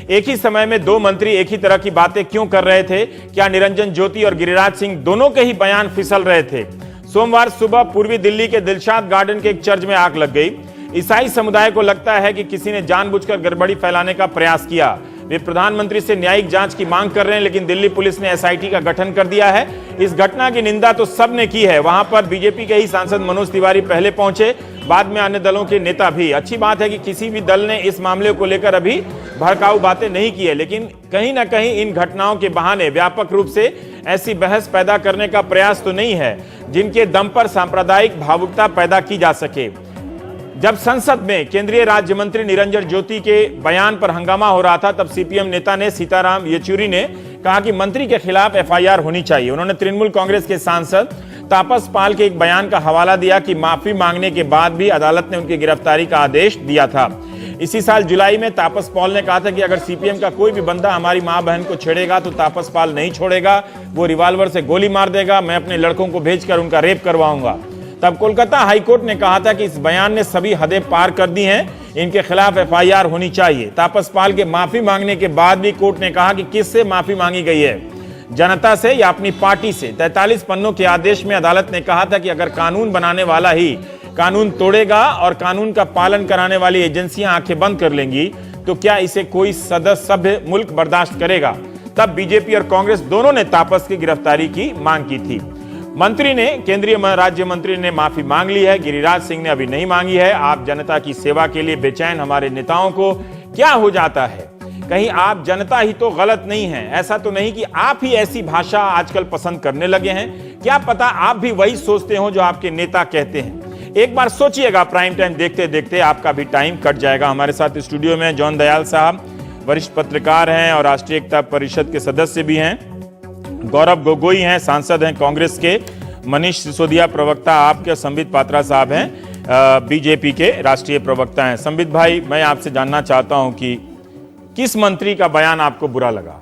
एक ही समय में दो मंत्री एक ही तरह की बातें क्यों कर रहे थे? क्या निरंजन ज्योति और गिरिराज सिंह दोनों के ही बयान फिसल रहे थे? सोमवार सुबह पूर्वी दिल्ली के दिलशाद गार्डन के एक चर्च में आग लग गई। ईसाई समुदाय को लगता है कि किसी ने जानबूझकर गड़बड़ी फैलाने का प्रयास किया। वे प्रधानमंत्री से न्यायिक जांच की मांग कर रहे हैं, लेकिन दिल्ली पुलिस ने एसआईटी का गठन कर दिया है। इस घटना की निंदा तो सबने की है। वहां पर बीजेपी के ही सांसद मनोज तिवारी पहले पहुंचे, बाद में अन्य दलों के नेता भी। अच्छी बात है कि किसी भी दल ने इस मामले को लेकर अभी भड़काऊ बातें नहीं की है, लेकिन कहीं ना कहीं इन घटनाओं के बहाने व्यापक रूप से ऐसी बहस पैदा करने का प्रयास तो नहीं है जिनके दम पर सांप्रदायिक भावुकता पैदा की जा सके। जब संसद में केंद्रीय राज्य मंत्री निरंजन ज्योति के बयान पर हंगामा हो रहा था, तब सीपीएम नेता ने सीताराम येचुरी ने कहा कि मंत्री के खिलाफ एफआईआर होनी चाहिए। उन्होंने तृणमूल कांग्रेस के सांसद तापस पाल के एक बयान का हवाला दिया कि माफी मांगने के बाद भी अदालत ने उनकी गिरफ्तारी का आदेश दिया था। इसी साल जुलाई में तापस पाल ने कहा था कि अगर सीपीएम का कोई भी बंदा हमारी मां बहन को छेड़ेगा तो तापस पाल नहीं छोड़ेगा, वो रिवॉल्वर से गोली मार देगा, मैं अपने लड़कों को भेजकर उनका रेप करवाऊंगा। तब कोलकाता हाईकोर्ट ने कहा था कि इस बयान ने सभी हदें पार कर दी हैं, इनके खिलाफ एफआईआर होनी चाहिए। तापस पाल के माफी मांगने के बाद भी कोर्ट ने कहा कि किससे माफी मांगी गई है, जनता से या अपनी पार्टी से। 43 पन्नों के आदेश में अदालत ने कहा था कि अगर कानून बनाने वाला ही कानून तोड़ेगा और कानून का पालन कराने वाली एजेंसियां आंखें बंद कर लेंगी तो क्या इसे कोई सभ्य मुल्क बर्दाश्त करेगा? तब बीजेपी और कांग्रेस दोनों ने तापस की गिरफ्तारी की मांग की थी। मंत्री ने, केंद्रीय राज्य मंत्री ने माफी मांग ली है, गिरिराज सिंह ने अभी नहीं मांगी है। आप जनता की सेवा के लिए बेचैन हमारे नेताओं को क्या हो जाता है? कहीं आप जनता ही तो गलत नहीं है? ऐसा तो नहीं कि आप ही ऐसी भाषा आजकल पसंद करने लगे हैं? क्या पता आप भी वही सोचते हो जो आपके नेता कहते हैं। एक बार सोचिएगा, प्राइम टाइम देखते देखते आपका भी टाइम कट जाएगा। हमारे साथ स्टूडियो में जॉन दयाल साहब वरिष्ठ पत्रकार हैं और राष्ट्रीय एकता परिषद के सदस्य भी हैं। गौरव गोगोई हैं, सांसद हैं कांग्रेस के। मनीष सिसोदिया प्रवक्ता आपके। संबित पात्रा साहब हैं बीजेपी के राष्ट्रीय प्रवक्ता हैं। संबित भाई, मैं आपसे जानना चाहता हूं कि किस मंत्री का बयान आपको बुरा लगा,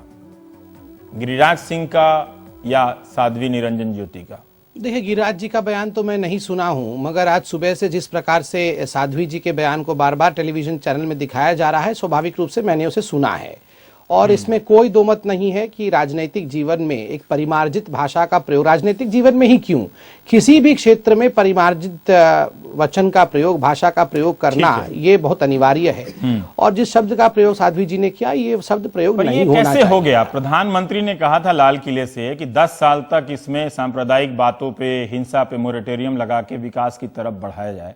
गिरिराज सिंह का या साध्वी निरंजन ज्योति का? देखिए, गिरिराज जी का बयान तो मैं नहीं सुना हूं, मगर आज सुबह से जिस प्रकार से साध्वी जी के बयान को बार बार टेलीविजन चैनल में दिखाया जा रहा है, स्वाभाविक रूप से मैंने उसे सुना है। और इसमें कोई दो मत नहीं है कि राजनीतिक जीवन में एक परिमार्जित भाषा का प्रयोग, राजनीतिक जीवन में ही क्यों, किसी भी क्षेत्र में परिमार्जित वचन का प्रयोग, भाषा का प्रयोग करना ये बहुत अनिवार्य है। और जिस शब्द का प्रयोग साध्वी जी ने किया, ये शब्द प्रयोग नहीं होना चाहिए। कैसे हो गया? प्रधानमंत्री ने कहा था लाल किले से कि 10 साल तक इसमें सांप्रदायिक बातों पे, हिंसा पे मोरेटोरियम लगा के विकास की तरफ बढ़ाया जाए।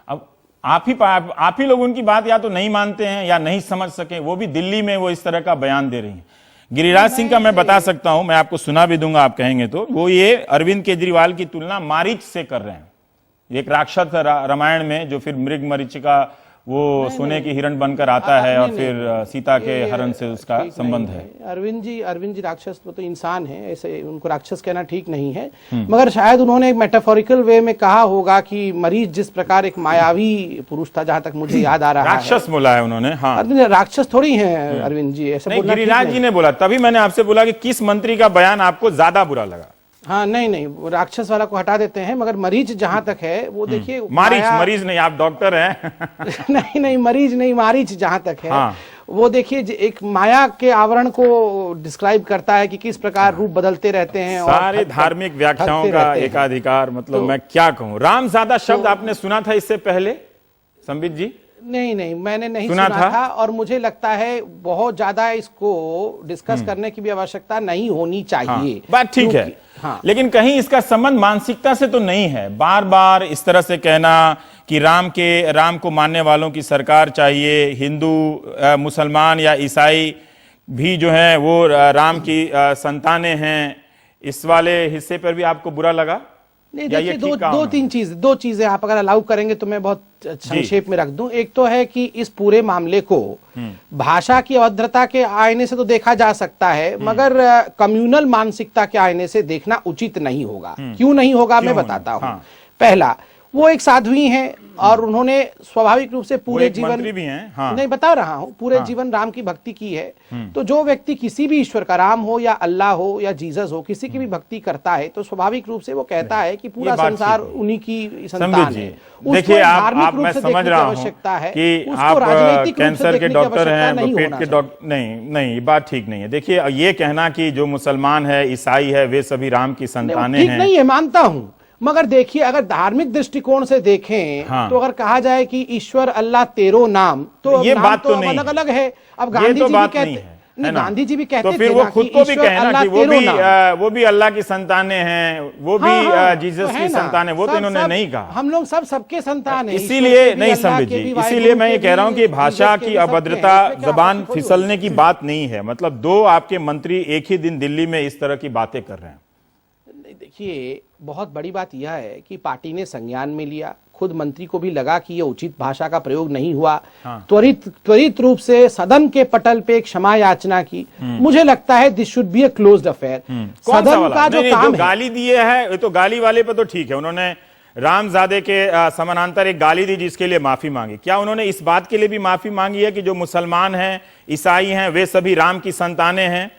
अब आप ही लोग उनकी बात या तो नहीं मानते हैं या नहीं समझ सके। वो भी दिल्ली में वो इस तरह का बयान दे रही हैं। गिरिराज सिंह का मैं बता सकता हूं, मैं आपको सुना भी दूंगा आप कहेंगे तो। वो ये अरविंद केजरीवाल की तुलना मारीच से कर रहे हैं। एक राक्षस रामायण में जो फिर मृग मरीचिका वो सोने की हिरण बनकर आता है और फिर सीता के हरण से उसका संबंध है। अरविंद जी राक्षस तो इंसान है, ऐसे उनको राक्षस कहना ठीक नहीं है। मगर शायद उन्होंने एक मेटाफोरिकल वे में कहा होगा कि मरीज जिस प्रकार एक मायावी पुरुष था, जहां तक मुझे याद आ रहा है। राक्षस बोला है उन्होंने। हाँ, अरविंद राक्षस थोड़ी है अरविंद जी, ऐसा बोलना। गिरिराज जी ने बोला, तभी मैंने आपसे बोला कि किस मंत्री का बयान आपको ज्यादा बुरा लगा? हाँ, नहीं, राक्षस वाला को हटा देते हैं, मगर मरीज जहां तक है वो देखिए, मरीज नहीं, आप डॉक्टर हैं। नहीं, मरीज नहीं, मारीच जहां तक है। हाँ। वो देखिए एक माया के आवरण को डिस्क्राइब करता है कि किस प्रकार रूप बदलते रहते हैं। सारे धार्मिक व्याख्याओं का एकाधिकार, मतलब मैं क्या कहूं। रामजादा शब्द आपने सुना था इससे पहले संबित जी? नहीं, मैंने नहीं सुना था। और मुझे लगता है बहुत ज्यादा इसको डिस्कस करने की भी आवश्यकता नहीं होनी चाहिए। हाँ, बात ठीक है। हाँ। लेकिन कहीं इसका संबंध मानसिकता से तो नहीं है? बार बार इस तरह से कहना कि राम को मानने वालों की सरकार चाहिए, हिंदू मुसलमान या ईसाई भी जो है वो राम की संतानें हैं, इस वाले हिस्से पर भी आपको बुरा लगा? नहीं, देखिए दो चीजें आप अगर अलाउ करेंगे तो मैं बहुत संक्षेप में रख दूं। एक तो है कि इस पूरे मामले को भाषा की अभद्रता के आईने से तो देखा जा सकता है, मगर कम्युनल मानसिकता के आईने से देखना उचित नहीं होगा। क्यों नहीं होगा मैं बताता हूं। पहला, वो एक साध्वी हैं और उन्होंने स्वाभाविक रूप से पूरे एक जीवन मंत्री भी हैं, हाँ। नहीं बता रहा हूं, पूरे जीवन राम की भक्ति की है। तो जो व्यक्ति किसी भी ईश्वर का, राम हो या अल्लाह हो या जीसस हो, किसी की भी भक्ति करता है तो स्वाभाविक रूप से वो कहता है कि पूरा संसार उन्हीं की संतान है। देखिए आप मैं समझ रहा हूं कि आप कैंसर के डॉक्टर हैं, पेट के डॉक्टर, नहीं ये बात ठीक नहीं है। देखिए ये कहना कि जो मुसलमान है, ईसाई है, वे सभी राम की संतानें हैं, ठीक नहीं है, मानता हूं। मगर देखिए अगर धार्मिक दृष्टिकोण से देखें तो अगर कहा जाए कि ईश्वर अल्लाह तेरो नाम, तो ये बात तो नहीं अलग अलग है। अब गांधी जी भी कहते नहीं, गांधी जी भी कहते तो फिर वो खुद को भी कहना कि वो भी अल्लाह की संतानें हैं, वो भी जीसस की संतान है, वो तो इन्होंने नहीं कहा। हम लोग सबके संतान हैं। इसीलिए नहीं समझ जी, इसीलिए मैं ये कह रहा हूं कि भाषा की अभद्रता, जबान फिसलने की बात नहीं है। मतलब दो आपके मंत्री एक ही दिन दिल्ली में इस तरह की बातें कर रहे हैं। देखिए बहुत बड़ी बात यह है कि पार्टी ने संज्ञान में लिया, खुद मंत्री को भी लगा कि ये उचित भाषा का प्रयोग नहीं हुआ, त्वरित रूप से सदन के पटल पे क्षमा याचना की। मुझे लगता है this should be a closed affair. सदन का जो काम है, गाली दिए है तो गाली वाले पे तो ठीक है, उन्होंने रामजादे के समानांतर एक गाली दी जिसके लिए माफी मांगी। क्या उन्होंने इस बात के लिए भी माफी मांगी है कि जो मुसलमान हैं, ईसाई हैं, वे सभी राम की संतानें हैं?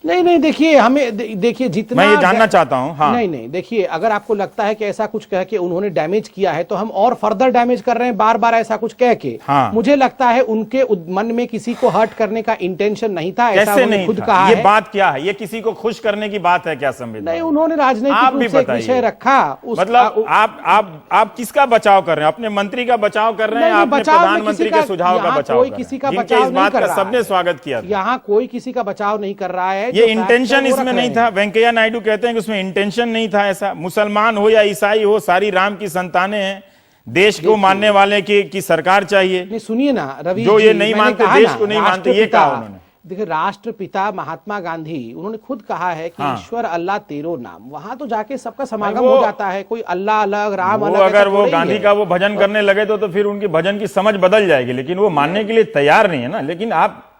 नहीं देखिए, हमें देखिए जितना मैं ये जानना चाहता हूं। हाँ। नहीं देखिए, अगर आपको लगता है कि ऐसा कुछ कह के उन्होंने डैमेज किया है तो हम और फर्दर डैमेज कर रहे हैं बार बार ऐसा कुछ कह के। हाँ। मुझे लगता है उनके मन में किसी को हर्ट करने का इंटेंशन नहीं था, ऐसा उन्होंने खुद कहा। ये बात क्या है? ये किसी को खुश करने की बात है क्या? संविधान नहीं, उन्होंने राजनीतिक रूप से एक विषय रखा। मतलब आप किसका बचाव कर रहे हैं? अपने मंत्री का बचाव कर रहे हैं? आपने प्रधानमंत्री के सुझाव का बचाव? कोई किसी का बचाव नहीं कर रहा है। सबने स्वागत किया, यहाँ कोई किसी का बचाव नहीं कर रहा है। ये इंटेंशन इसमें नहीं था। वेंकैया नायडू कहते हैं कि उसमें इंटेंशन नहीं था ऐसा। मुसलमान हो या ईसाई हो, सारी राम की संतानें हैं। देश को मानने वाले की सरकार चाहिए। सुनिए ना रवि, जो ये नहीं मानते, देश को नहीं मानते, ये कहा उन्होंने। देखिए राष्ट्रपिता महात्मा गांधी, उन्होंने खुद कहा है कि ईश्वर अल्लाह तेरो नाम। वहां तो जाके सबका समागम हो जाता है, कोई अल्लाह अलग, राम अलग। अगर वो गांधी का वो भजन करने लगे तो फिर उनकी भजन की समझ बदल जाएगी, लेकिन वो मानने के लिए तैयार नहीं है ना। लेकिन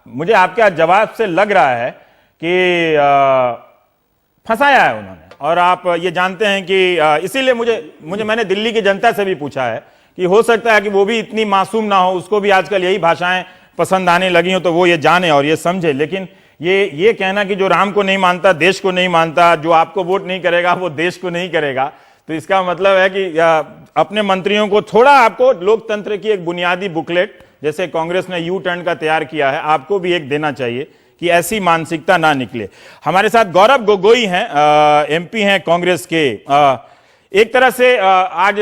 मुझे आपके जवाब से लग रहा है कि फंसाया है उन्होंने। और आप ये जानते हैं कि इसीलिए मैंने दिल्ली की जनता से भी पूछा है कि हो सकता है कि वो भी इतनी मासूम ना हो, उसको भी आजकल यही भाषाएं पसंद आने लगी हो, तो वो ये जाने और ये समझे। लेकिन ये कहना कि जो राम को नहीं मानता देश को नहीं मानता, जो आपको वोट नहीं करेगा वो देश को नहीं करेगा, तो इसका मतलब है कि अपने मंत्रियों को थोड़ा, आपको लोकतंत्र की एक बुनियादी बुकलेट जैसे कांग्रेस ने यू टर्न का तैयार किया है, आपको भी एक देना चाहिए कि ऐसी मानसिकता ना निकले। हमारे साथ गौरव गोगोई हैं, एमपी हैं कांग्रेस के। एक तरह से आज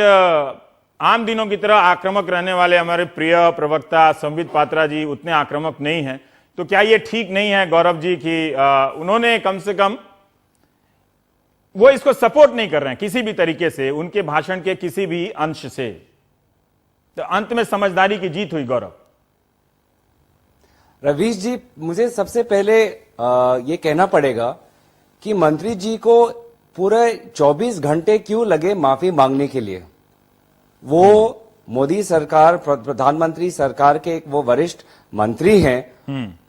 आम दिनों की तरह आक्रामक रहने वाले हमारे प्रिय प्रवक्ता संबित पात्रा जी उतने आक्रामक नहीं हैं। तो क्या ये ठीक नहीं है गौरव जी कि उन्होंने कम से कम वो इसको सपोर्ट नहीं कर रहे हैं किसी भी तरीके से, उनके भाषण के किसी भी अंश से? तो अंत में समझदारी की जीत हुई। गौरव, रवीश जी, मुझे सबसे पहले ये कहना पड़ेगा कि मंत्री जी को पूरे 24 घंटे क्यों लगे माफी मांगने के लिए। वो मोदी सरकार, प्रधानमंत्री सरकार के एक वो वरिष्ठ मंत्री हैं,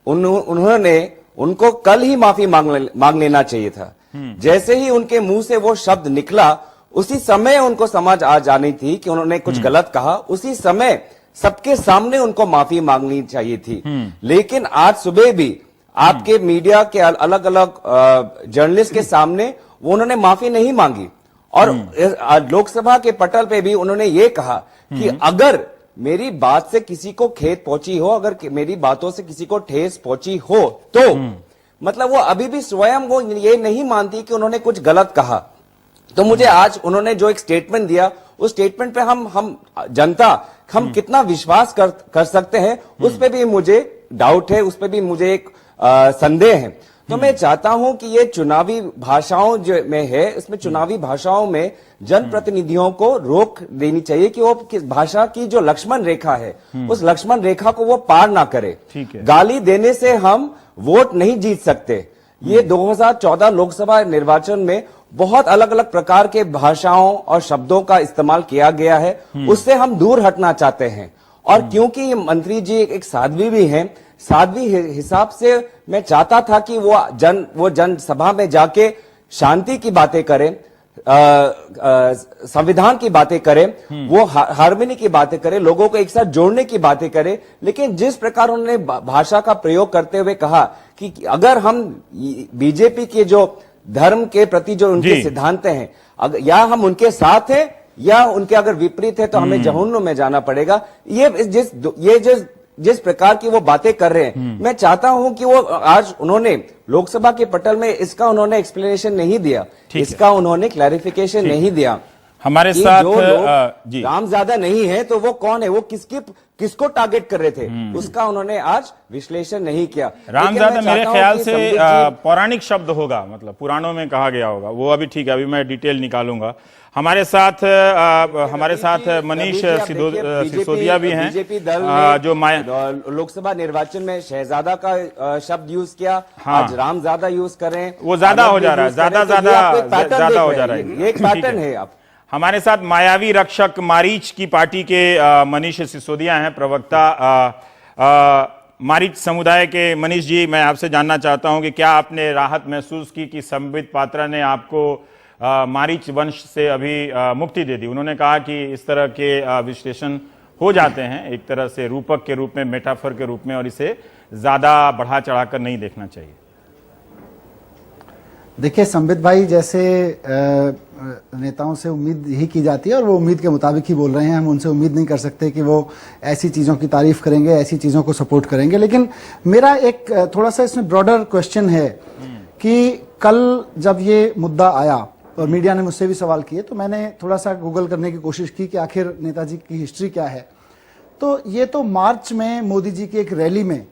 उन्होंने उनको कल ही माफी मांग लेना चाहिए था। जैसे ही उनके मुंह से वो शब्द निकला, उसी समय उनको समझ आ जानी थी कि उन्होंने कुछ गलत कहा। उसी समय सबके सामने उनको माफी मांगनी चाहिए थी। लेकिन आज सुबह भी आपके मीडिया के अलग अलग जर्नलिस्ट के सामने वो उन्होंने माफी नहीं मांगी। और लोकसभा के पटल पे भी उन्होंने ये कहा कि अगर मेरी बात से किसी को खेद पहुंची हो, अगर मेरी बातों से किसी को ठेस पहुंची हो, तो मतलब वो अभी भी स्वयं वो ये नहीं मानती कि उन्होंने कुछ गलत कहा। तो मुझे आज उन्होंने जो एक स्टेटमेंट दिया, उस स्टेटमेंट पे हम जनता हम कितना विश्वास कर सकते हैं, उस पे भी मुझे डाउट है, उस पे भी मुझे एक संदेह है। तो मैं चाहता हूं कि ये चुनावी भाषाओं जो में है, इसमें चुनावी भाषाओं में जनप्रतिनिधियों को रोक देनी चाहिए कि वो किस भाषा की जो लक्ष्मण रेखा है, उस लक्ष्मण रेखा को वो पार ना करे। गाली देने से हम वोट नहीं जीत सकते। ये 2014 लोकसभा निर्वाचन में बहुत अलग अलग प्रकार के भाषाओं और शब्दों का इस्तेमाल किया गया है, उससे हम दूर हटना चाहते हैं। और क्योंकि ये मंत्री जी एक साध्वी भी हैं, साध्वी हिसाब से मैं चाहता था कि वो जनसभा में जाके शांति की बातें करें, संविधान की बातें करें, वो हार्मनी की बातें करें, लोगों को एक साथ जोड़ने की बातें करें, लेकिन जिस प्रकार उन्होंने भाषा का प्रयोग करते हुए कहा कि अगर हम बीजेपी के जो धर्म के प्रति जो उनके सिद्धांत हैं, या हम उनके साथ हैं या उनके अगर विपरीत है तो हमें जहन्नुम में जाना पड़ेगा। जिस प्रकार की वो बातें कर रहे हैं, मैं चाहता हूं कि वो आज उन्होंने लोकसभा के पटल में इसका उन्होंने एक्सप्लेनेशन नहीं दिया, इसका उन्होंने क्लैरिफिकेशन नहीं दिया। हमारे कि साथ जो लोग जी रामज़्यादा नहीं है तो वो कौन है, वो किसको टारगेट कर रहे थे, उसका उन्होंने आज विश्लेषण नहीं किया। रामज़्यादा मेरे ख्याल से पौराणिक शब्द होगा, मतलब पुराणों में कहा गया होगा, वो अभी ठीक है, अभी मैं डिटेल निकालूंगा। हमारे साथ मनीष सिसोदिया भी हैं, बीजेपी दल जो लोकसभा निर्वाचन में शहजादा का शब्द यूज किया, आज रामज़्यादा यूज करें, वो ज्यादा हो जा रहा है, ज्यादा हो जा रहा है, ये एक पैटर्न है। आप हमारे साथ मायावी रक्षक मारीच की पार्टी के मनीष सिसोदिया हैं, प्रवक्ता मारीच समुदाय के। मनीष जी, मैं आपसे जानना चाहता हूं कि क्या आपने राहत महसूस की कि संबित पात्रा ने आपको मारीच वंश से अभी मुक्ति दे दी? उन्होंने कहा कि इस तरह के विश्लेषण हो जाते हैं एक तरह से रूपक के रूप में, मेटाफर के रूप में, और इसे ज्यादा बढ़ा चढ़ाकर नहीं देखना चाहिए। देखिए, संबित भाई जैसे नेताओं से उम्मीद यही की जाती है और वो उम्मीद के मुताबिक ही बोल रहे हैं। हम उनसे उम्मीद नहीं कर सकते कि वो ऐसी चीज़ों की तारीफ करेंगे, ऐसी चीज़ों को सपोर्ट करेंगे। लेकिन मेरा एक थोड़ा सा इसमें ब्रॉडर क्वेश्चन है कि कल जब ये मुद्दा आया और मीडिया ने मुझसे भी सवाल किए, तो मैंने थोड़ा सा गूगल करने की कोशिश की कि आखिर नेताजी की हिस्ट्री क्या है। तो ये तो मार्च में मोदी जी की एक रैली में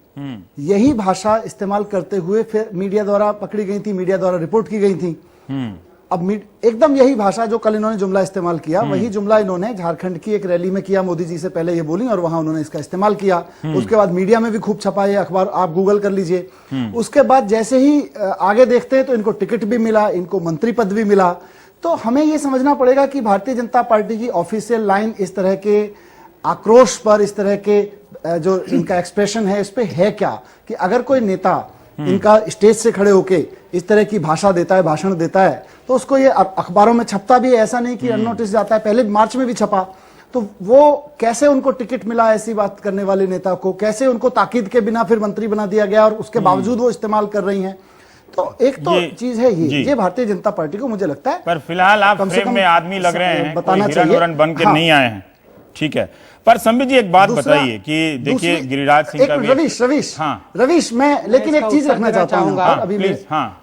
यही भाषा इस्तेमाल करते हुए फिर मीडिया द्वारा पकड़ी गई थी, मीडिया द्वारा रिपोर्ट की गई थी। अब एकदम यही भाषा जो कल इन्होंने जुमला इस्तेमाल किया, वही जुमला इन्होंने झारखंड की एक रैली में किया, मोदी जी से पहले ये बोली और वहां उन्होंने इसका इस्तेमाल किया। उसके बाद मीडिया में भी खूब छपा, ये अखबार आप गूगल कर लीजिए। उसके बाद जैसे ही आगे देखते हैं तो इनको टिकट भी मिला, इनको मंत्री पद भी मिला। तो हमें ये समझना पड़ेगा कि भारतीय जनता पार्टी की ऑफिशियल लाइन इस तरह के आक्रोश पर, इस तरह के जो इनका एक्सप्रेशन है, इस पे है क्या कि अगर कोई नेता इनका स्टेज से खड़े होके इस तरह की भाषा देता है, भाषण देता है, तो उसको ये अखबारों में छपता भी है, ऐसा नहीं कि अननोटिस जाता है, पहले मार्च में भी छपा। तो वो कैसे उनको टिकट मिला ऐसी बात करने वाले नेता को, कैसे उनको ताकीद के बिना फिर मंत्री बना दिया गया और उसके बावजूद वो इस्तेमाल कर रही हैं। तो एक तो चीज है ये भारतीय जनता पार्टी को मुझे लगता है, पर फिलहाल आप फ्रेम में आदमी लग रहे हैं, बताना चाहिए बन के नहीं आए हैं, ठीक है। पर संबित जी एक बात बताइए कि देखिए गिरिराज सिंह का भी रवीश मैं लेकिन एक चीज रखना चाहता हूँ अभी, प्लीज। हाँ,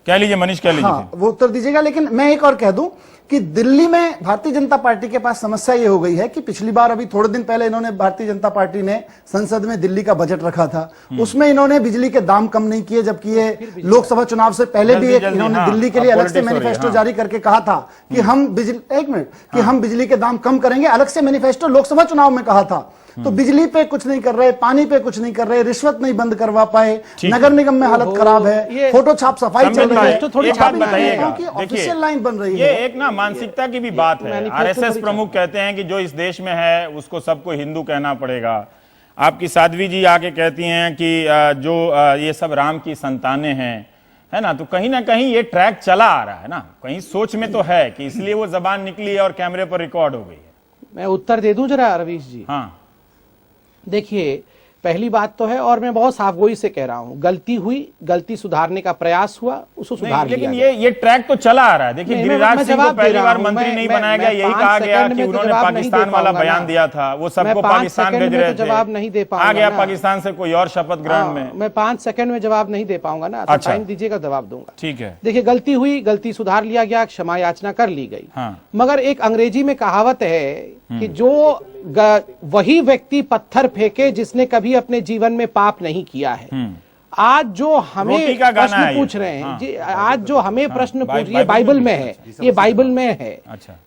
कह लीजिए मनीष, कह लीजिए। हाँ, वो उत्तर दीजिएगा। लेकिन मैं एक और कह दूं कि दिल्ली में भारतीय जनता पार्टी के पास समस्या ये हो गई है कि पिछली बार, अभी थोड़े दिन पहले इन्होंने, भारतीय जनता पार्टी ने संसद में दिल्ली का बजट रखा था, उसमें इन्होंने बिजली के दाम कम नहीं किए, जबकि ये लोकसभा चुनाव से पहले भी इन्होंने दिल्ली के लिए अलग से मैनिफेस्टो जारी करके कहा था कि हम बिजली के दाम कम करेंगे, अलग से मैनिफेस्टो लोकसभा चुनाव में कहा था। तो बिजली पे कुछ नहीं कर रहे, पानी पे कुछ नहीं कर रहे, रिश्वत नहीं बंद करवा पाए, नगर निगम में हालत खराब है, फोटो छाप सफाई चल रही है, तो थोड़ी छाप बताइएगा कि ऑफिशियल लाइन बन रही है। ये एक ना मानसिकता की भी बात है। आरएसएस प्रमुख कहते हैं कि जो इस देश में है उसको सबको हिंदू कहना पड़ेगा। आपकी साध्वी जी आके कहती हैं कि जो ये सब राम की संतानें हैं, है ना, तो कहीं ना कहीं ये ट्रैक चला आ रहा है ना, कहीं सोच में तो है कि इसलिए वो जबान निकली है और कैमरे पर रिकॉर्ड हो गई है। मैं उत्तर दे दूं जरा रवीश जी। हाँ, देखिए, पहली बात तो है, और मैं बहुत साफगोई से कह रहा हूं, गलती हुई, गलती सुधारने का प्रयास हुआ, उसको सुधार लिया। लेकिन ये ट्रैक तो चला आ रहा है। देखिए, गिरिराज सिंह को पहली बार मंत्री नहीं बनाया गया, यही कहा गया कि उन्होंने पाकिस्तान वाला बयान दिया था, वो सबको पाकिस्तान भेज रहे थे, जवाब नहीं दे पाऊंगा, आ गया पाकिस्तान से कोई और शपथ ग्रहण में। मैं 5 सेकंड में जवाब नहीं दे पाऊंगा ना, तो टाइम दीजिएगा, जवाब दूंगा। ठीक है। देखिए, गलती हुई, गलती सुधार लिया गया, क्षमा याचना कर ली गई। मगर एक अंग्रेजी में कहावत है कि जो वही व्यक्ति पत्थर फेंके जिसने कभी अपने जीवन में पाप नहीं किया है। आज जो हमें प्रश्न पूछ रहे हैं, जी, आज जो हमें प्रश्न पूछ रही है, बाइबल में है, ये बाइबल में है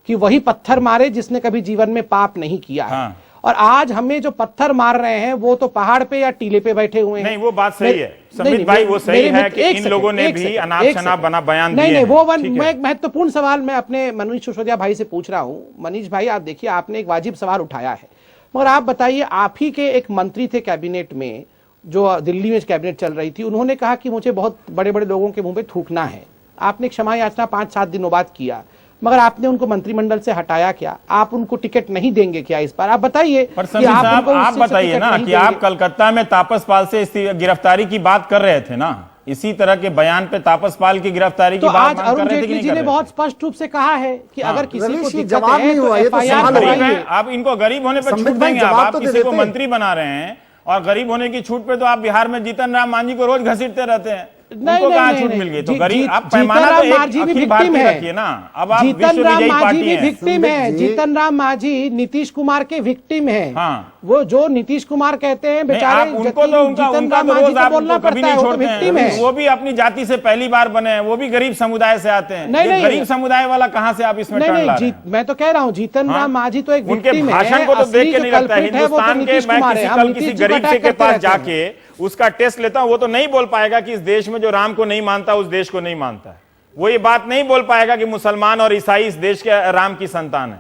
कि वही पत्थर मारे जिसने कभी जीवन में पाप नहीं किया है। और आज हमें जो पत्थर मार रहे हैं वो तो पहाड़ पे या टीले पे बैठे हुए हैं। नहीं, वो बात सही है संबित भाई, वो सही है कि इन लोगों ने भी अनाप शनाप बना बयान दिए। नहीं, वो एक महत्वपूर्ण सवाल मैं अपने मनीष सिसोदिया भाई से पूछ रहा हूं। मनीष भाई, आप देखिए, आपने एक वाजिब सवाल उठाया है, मगर आप बताइए, आप ही के एक मंत्री थे कैबिनेट में, जो दिल्ली में कैबिनेट चल रही थी, उन्होंने कहा कि मुझे बहुत बड़े बड़े लोगों के मुंह पे थूकना है। आपने क्षमा याचना 5-7 दिनों बाद किया। मगर आपने उनको मंत्रिमंडल से हटाया क्या? आप उनको टिकट नहीं देंगे क्या इस बार? आप बताइए। पर समीर साहब, आप बताइए ना कि आप कलकत्ता में तापस पाल से गिरफ्तारी की बात कर रहे थे ना, इसी तरह के बयान पे तापस पाल की गिरफ्तारी की बात आज अरुण जेटली जी ने बहुत स्पष्ट रूप से कहा है कि अगर किसी को दिक्कत जवाब है नहीं हुआ, तो ये तो FIR सवाल गरीब कराइए। है, आप इनको गरीब होने पर छूट देंगे? आप किसी को मंत्री बना रहे हैं और गरीब होने की छूट पे तो आप बिहार में जीतन राम मांझी को रोज घसीटते रहते हैं। उनको कहाँ छूट मिल गई? तो गरीब, आप पैमाना तो एक अखिल भारतीय रखिए ना। अब आप विश्व विजयी पार्टी हैं। विक्टिम है, जीतन राम मांझी नीतीश कुमार के विक्टिम है। हाँ। वो जो नीतीश कुमार कहते हैं बेचारे, आप उनको तो उनका तो रोज आप उनको कभी नहीं छोड़ते हैं। वो भी अपनी जाति से पहली बार बने हैं, वो भी गरीब समुदाय से आते हैं। नहीं, गरीब समुदाय वाला कहाँ से आप इसमें टर्न ला रहे हैं? मैं तो कह रहा हूँ जीतन राम मांझी तो एक उनके विक्टिम है। भाषण को तो देख के नहीं लगता है हिंदुस्तान के, मैं किसी गरीब के पास जाके उसका टेस्ट लेता हूं, वो तो नहीं बोल पाएगा कि इस देश में जो राम को नहीं मानता उस देश को नहीं मानता है। वो ये बात नहीं बोल पाएगा कि मुसलमान और ईसाई इस देश के राम की संतान है।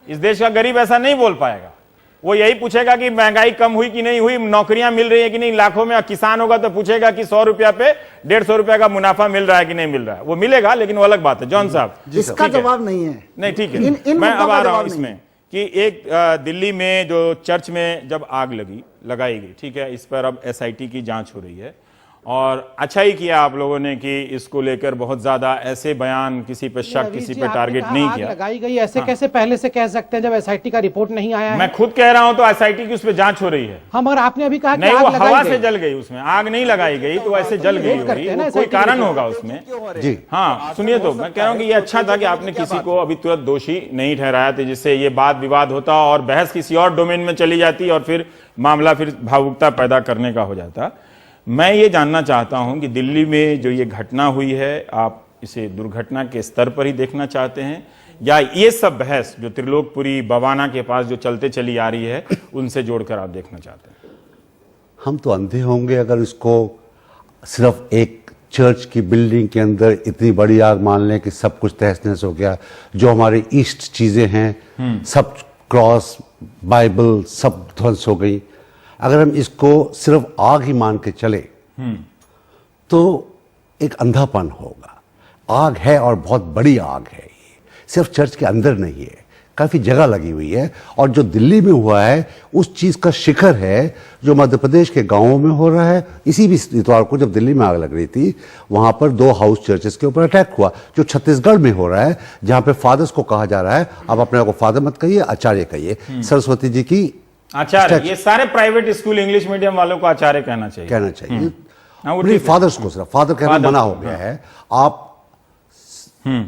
इस देश का गरीब ऐसा नहीं बोल पाएगा। वो यही पूछेगा कि महंगाई कम हुई कि नहीं हुई, नौकरियां मिल रही है कि नहीं, लाखों में किसान होगा तो पूछेगा कि 100 रुपया पे 150 रुपया का मुनाफा मिल रहा है कि नहीं मिल रहा है। वो मिलेगा, लेकिन वो अलग बात है। जॉन साहब, इसका जवाब नहीं है। नहीं, ठीक है, मैं अब आ रहा हूं इसमें कि एक दिल्ली में जो चर्च में जब आग लगाई गई, ठीक है, इस पर अब SIT की जांच हो रही है और अच्छा ही किया आप लोगों ने कि इसको लेकर बहुत ज्यादा ऐसे बयान, किसी पे शक, किसी पे टारगेट नहीं किया। लगाई गई ऐसे कैसे पहले से कह सकते हैं जब SIT का रिपोर्ट नहीं आया है? मैं खुद कह रहा हूं तो SIT की उस पर जांच हो रही है। हम, और आपने अभी कहा नहीं, वो हवा से जल गई, उसमें आग नहीं लगाई गई, तो ऐसे जल गई होगी, कोई कारण होगा उसमें जी। हाँ सुनिए, तो मैं कह रहा हूं कि ये अच्छा था कि आपने किसी को अभी तुरंत दोषी नहीं ठहराया था, जिससे ये वाद विवाद होता और बहस किसी और डोमेन में चली जाती और फिर मामला फिर भावुकता पैदा करने का हो जाता। मैं ये जानना चाहता हूं कि दिल्ली में जो ये घटना हुई है, आप इसे दुर्घटना के स्तर पर ही देखना चाहते हैं या ये सब बहस जो त्रिलोकपुरी बवाना के पास जो चलते चली आ रही है उनसे जोड़कर आप देखना चाहते हैं? हम तो अंधे होंगे अगर इसको सिर्फ एक चर्च की बिल्डिंग के अंदर इतनी बड़ी आग मान लें कि सब कुछ तहस नहस हो गया। जो हमारी ईस्ट चीजें हैं सब, क्रॉस, बाइबल, सब ध्वंस हो गई। अगर हम इसको सिर्फ आग ही मान के चले तो एक अंधापन होगा। आग है और बहुत बड़ी आग है, ये सिर्फ चर्च के अंदर नहीं है, काफी जगह लगी हुई है। और जो दिल्ली में हुआ है उस चीज का शिखर है जो मध्य प्रदेश के गांवों में हो रहा है। इसी भी इतवार को जब दिल्ली में आग लग रही थी, वहां पर 2 हाउस चर्चेस के ऊपर अटैक हुआ। जो छत्तीसगढ़ में हो रहा है, जहां पे फादर्स को कहा जा रहा है, आप अपने आप को फादर मत कहिए, आचार्य कहिए। सरस्वती जी की आचार्य, ये सारे प्राइवेट स्कूल इंग्लिश मीडियम वालों को आचार्य कहना चाहिए। नहीं, फादर्स को सिर्फ फादर कहना मना हो गया है। आप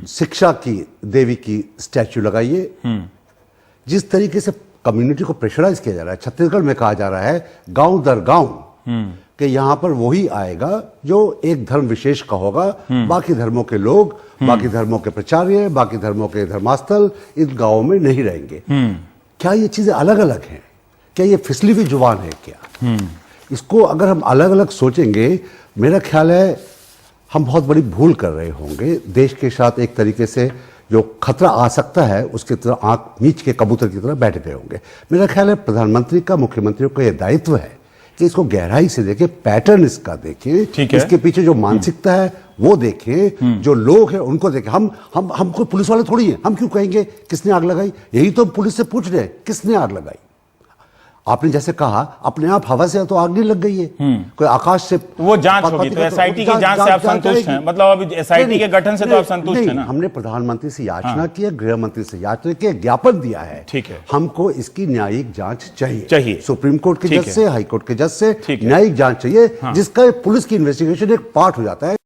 शिक्षा की देवी की स्टैच्यू लगाइए। जिस तरीके से कम्युनिटी को प्रेशराइज किया जा रहा है, छत्तीसगढ़ में कहा जा रहा है गांव दर गांव कि यहां पर वही आएगा जो एक धर्म विशेष का होगा, बाकी धर्मों के लोग, बाकी धर्मों के प्रचार्य, बाकी धर्मों के धर्मास्थल इन गांवों में नहीं रहेंगे। क्या ये चीजें अलग अलग हैं? क्या ये फिसली हुई जुबान है क्या? इसको अगर हम अलग अलग सोचेंगे, मेरा ख्याल है हम बहुत बड़ी भूल कर रहे होंगे। देश के साथ एक तरीके से जो खतरा आ सकता है उसकी तरह आंख मीच के कबूतर की तरह बैठ गए होंगे। मेरा ख्याल है प्रधानमंत्री का, मुख्यमंत्रियों का यह दायित्व है कि इसको गहराई से देखें, पैटर्न इसका देखें, इसके पीछे जो मानसिकता है वो देखें, जो लोग हैं उनको देखें। हम कोई पुलिस वाले थोड़ी हैं, हम क्यों कहेंगे किसने आग लगाई? यही तो पुलिस से पूछ रहे हैं किसने आग लगाई। आपने जैसे कहा अपने आप हवा से तो आग नहीं लग गई है, कोई आकाश से वो जांच होगी। तो SIT की जांच से आप संतुष्ट हैं? मतलब अभी SIT के गठन से तो आप संतुष्ट हैं ना? हमने प्रधानमंत्री से याचना की है, गृह मंत्री से याचना की है, ज्ञापन दिया है। ठीक है, हमको इसकी न्यायिक जांच चाहिए। सुप्रीम कोर्ट के जज से, हाई कोर्ट के जज से न्यायिक जांच चाहिए, जिसका पुलिस की इन्वेस्टिगेशन एक पार्ट हो जाता है।